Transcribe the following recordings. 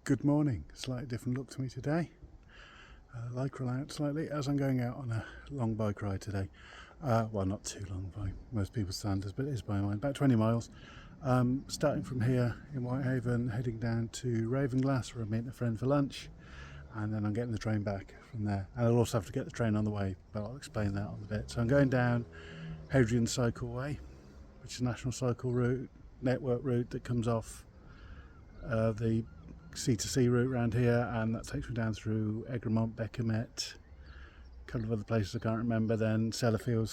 Good morning. Slightly different look to me today. Lycra out slightly as I'm going out on a long bike ride today. Well, not too long by most people's standards, but it is by mine. About 20 miles. Starting from here in Whitehaven, heading down to Ravenglass where I'm meeting a friend for lunch, and then I'm getting the train back from there. And I'll also have to get the train on the way, but I'll explain that on the bit. So I'm going down Hadrian Cycleway, which is a national cycle route, network route that comes off the C2C route around here, and that takes me down through Egremont, Beckhamet, a couple of other places I can't remember, then Sellafield,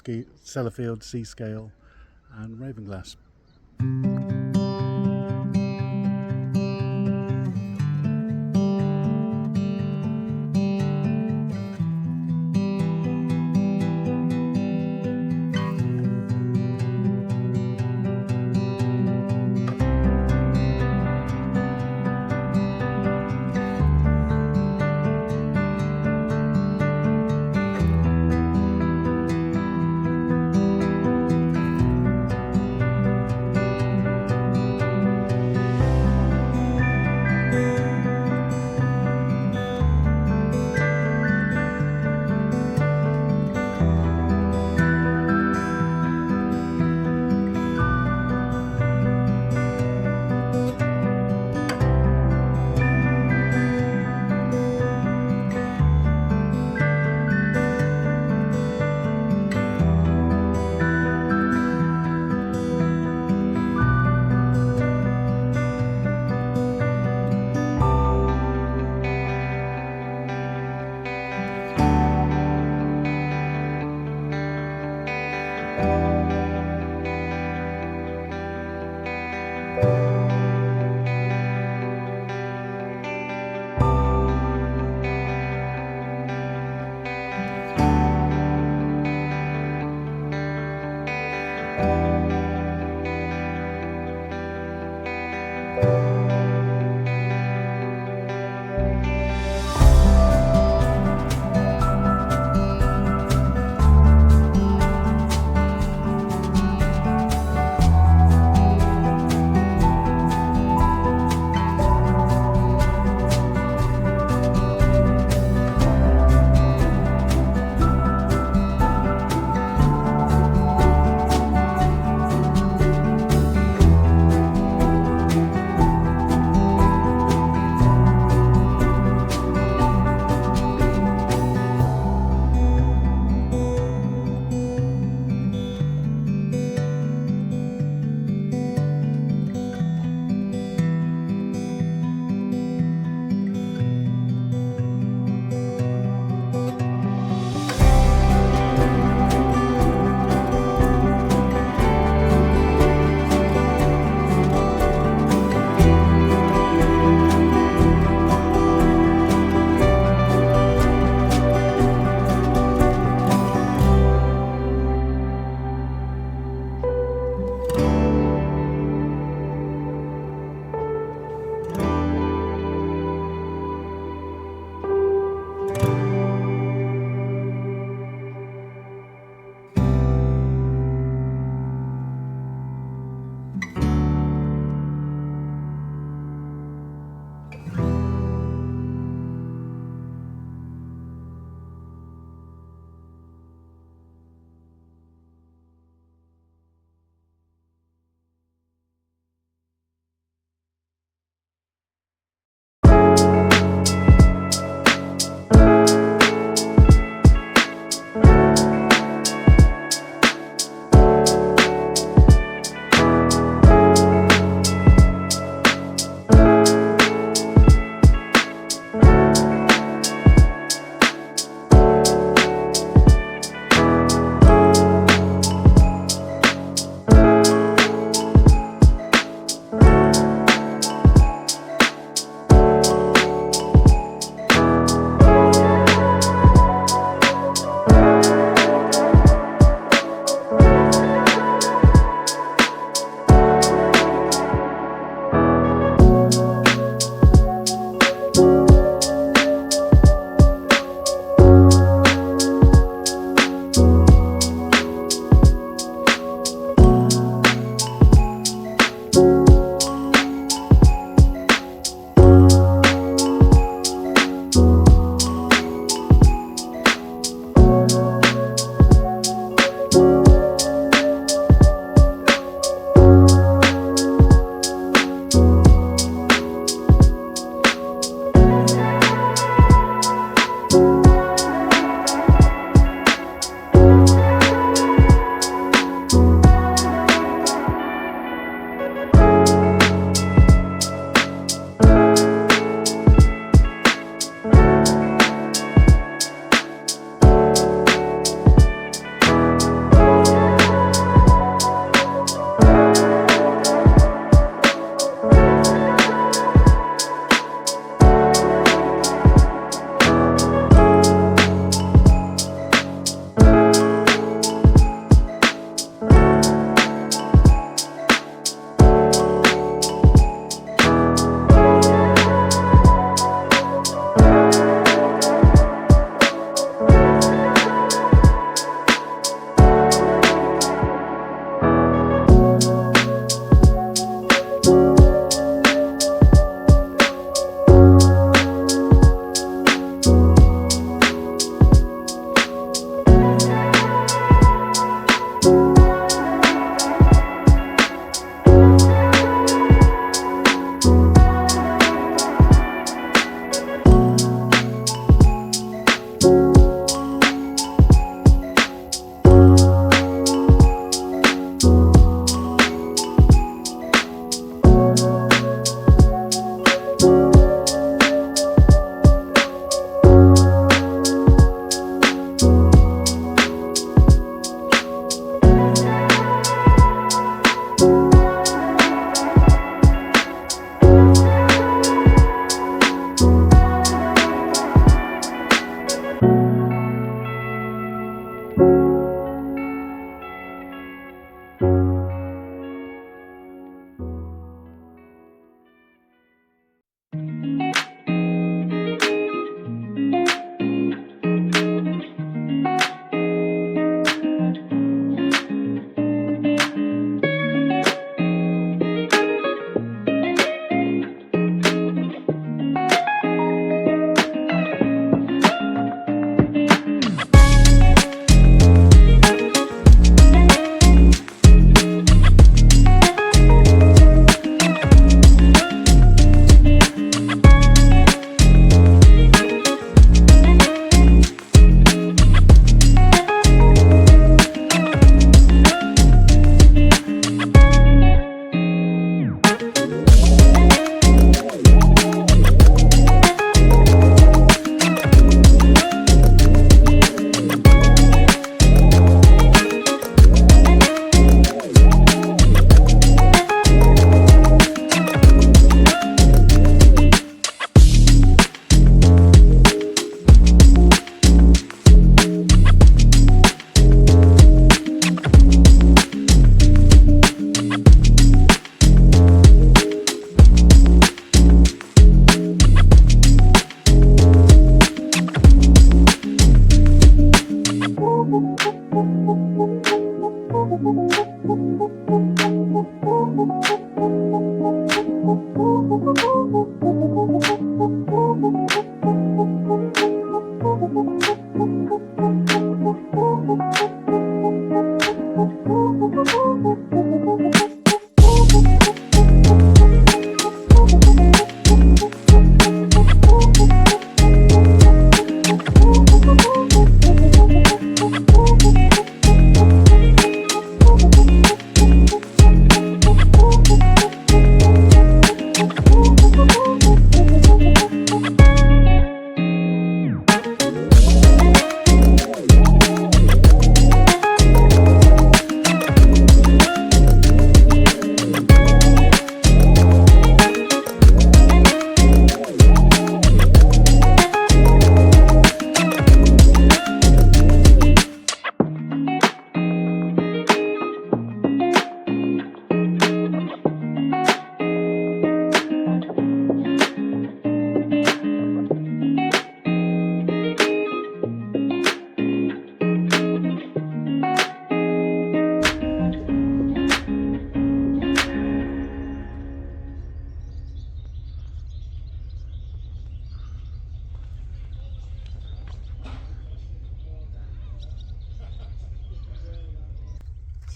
Seascale and Ravenglass.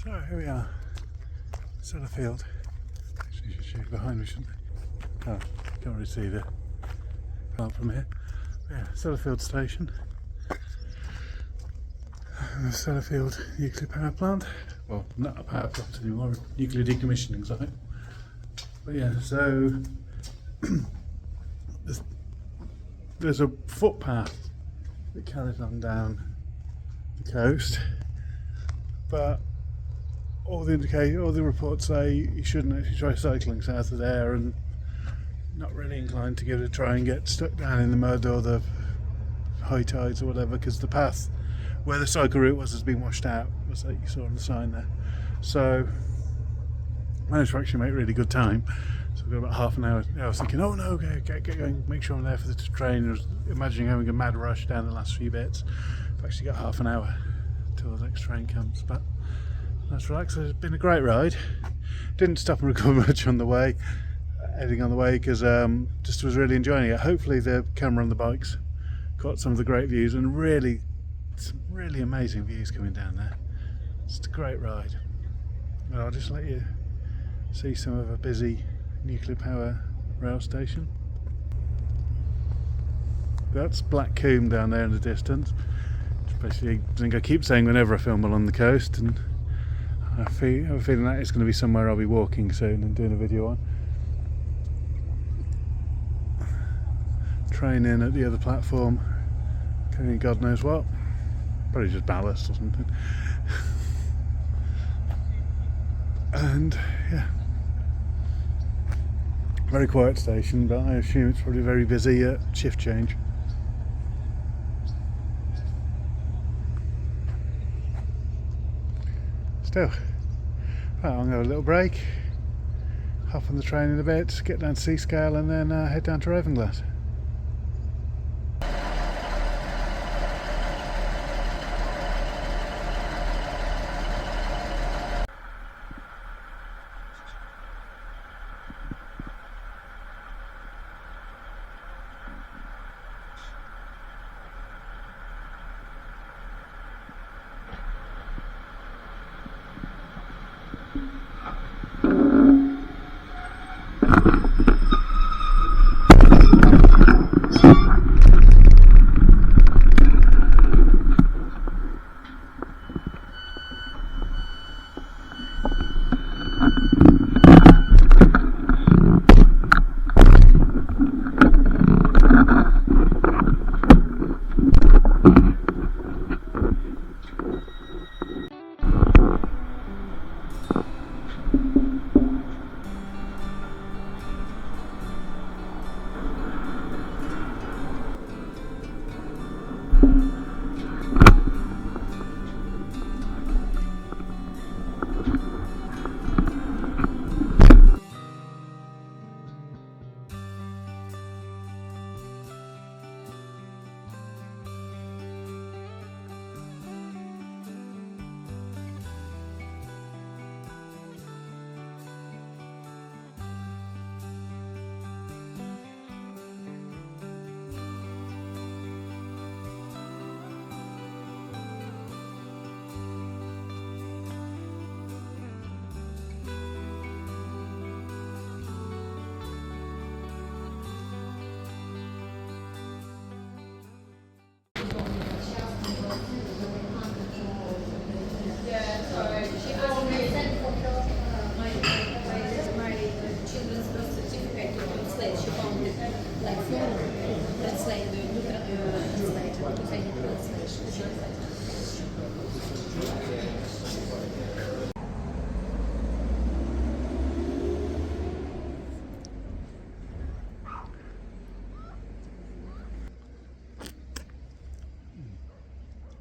So here we are, Sellafield. Actually, you should shoot behind me, shouldn't I? Oh, can't really see the plant from here. Yeah, Sellafield Station. And the Sellafield nuclear power plant. Well, not a power plant anymore, a nuclear decommissioning site. But yeah, so there's a footpath that carries on down the coast, but all the reports say you shouldn't actually try cycling south of there, and not really inclined to give it a try and get stuck down in the mud or the high tides or whatever, because the path where the cycle route was has been washed out, was like you saw on the sign there. So I managed to actually make really good time. So I've got about half an hour. I was thinking, oh no, get going, make sure I'm there for the train. I was imagining having a mad rush down the last few bits. I've actually got half an hour till the next train comes, but that's relaxed. It's been a great ride. Didn't stop and recover much on the way, editing on the way, because just was really enjoying it. Hopefully the camera on the bikes got some of the great views, and some really amazing views coming down there. It's a great ride. And I'll just let you see some of a busy nuclear power rail station. That's Black Combe down there in the distance. Which basically, I think I keep saying whenever I film along the coast, and I have a feeling that it's going to be somewhere I'll be walking soon and doing a video on. Train in at the other platform, carrying God knows what. Probably just ballast or something. And yeah, very quiet station, but I assume it's probably very busy at shift change. Still, right, I'm going to have a little break, hop on the train in a bit, get down to Seascale, and then head down to Ravenglass.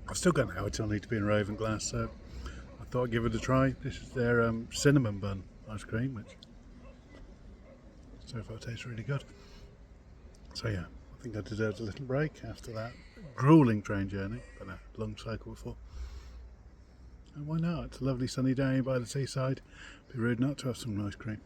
I've still got an hour till I need to be in Ravenglass, so I thought I'd give it a try. This is their cinnamon bun ice cream, which so far tastes really good. So yeah, I think I deserved a little break after that gruelling train journey, but a long cycle before. And why not? It's a lovely sunny day by the seaside. Be rude not to have some ice cream.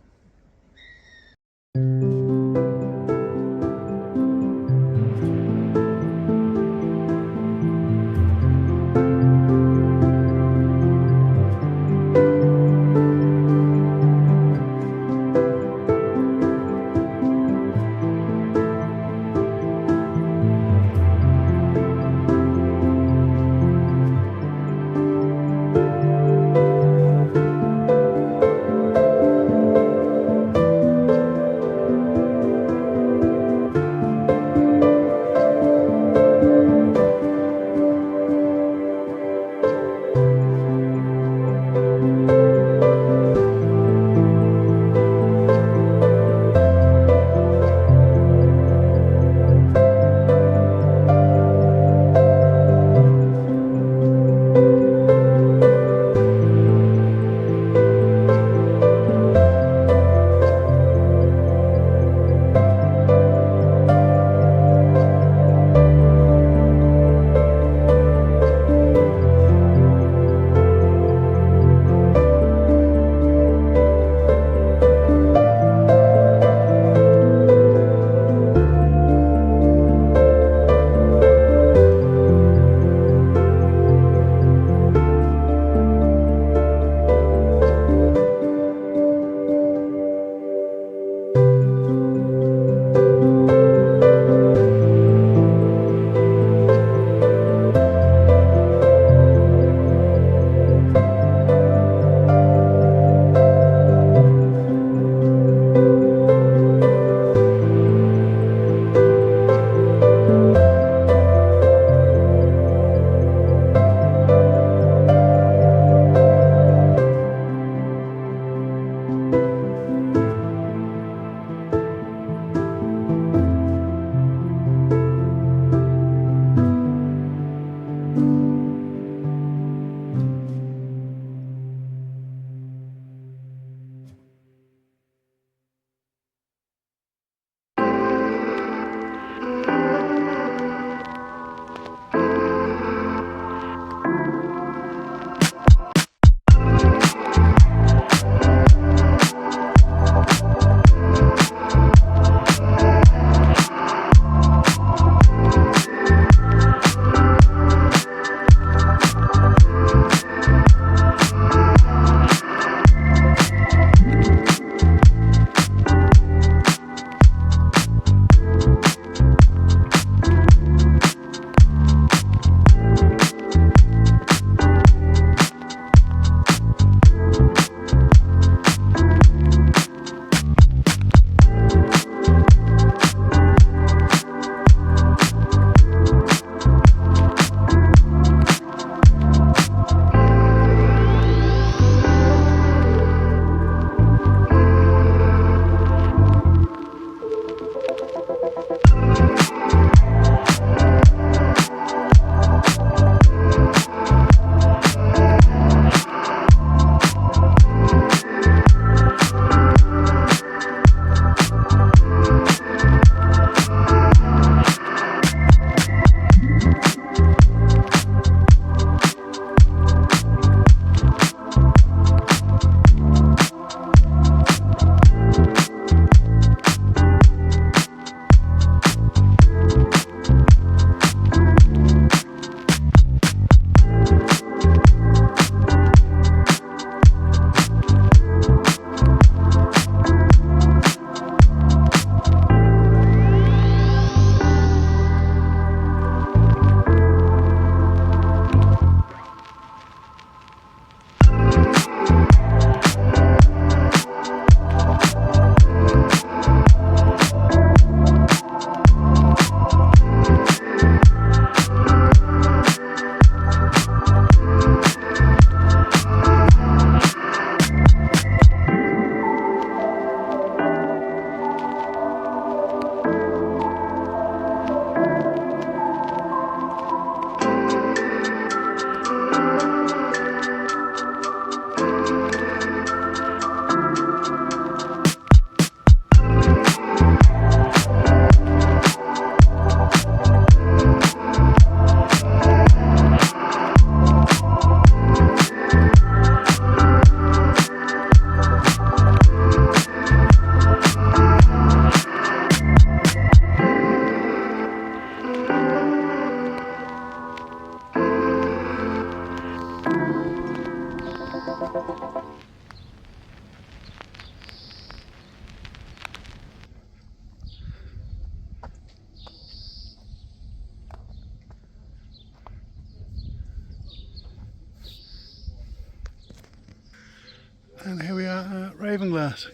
And here we are at Ravenglass.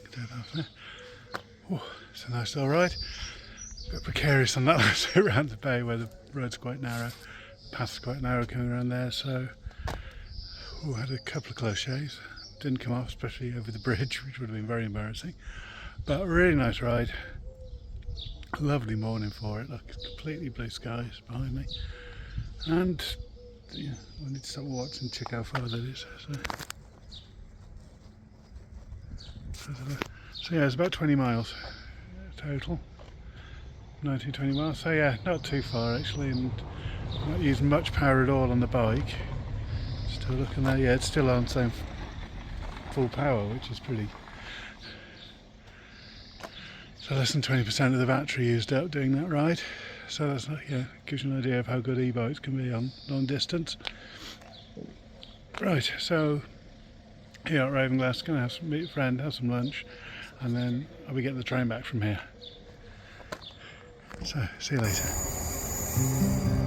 Oh, it's a nice little ride. A bit precarious on that last bit around the bay where the road's quite narrow. Path's quite narrow coming around there, so had a couple of close shaves. Didn't come off, especially over the bridge, which would have been very embarrassing. But a really nice ride. Lovely morning for it. Look, completely blue skies behind me. And yeah, I need to stop watching and check how far that is. So yeah, it's about 20 miles total. 19-20 miles. So yeah, not too far actually, and not using much power at all on the bike. Still looking there, yeah, it's still on same full power, which is pretty. So less than 20% of the battery used up doing that ride. So that's, yeah, gives you an idea of how good e-bikes can be on long distance. Right, so here at Ravenglass, going to meet a friend, have some lunch, and then I'll be getting the train back from here. So, see you later.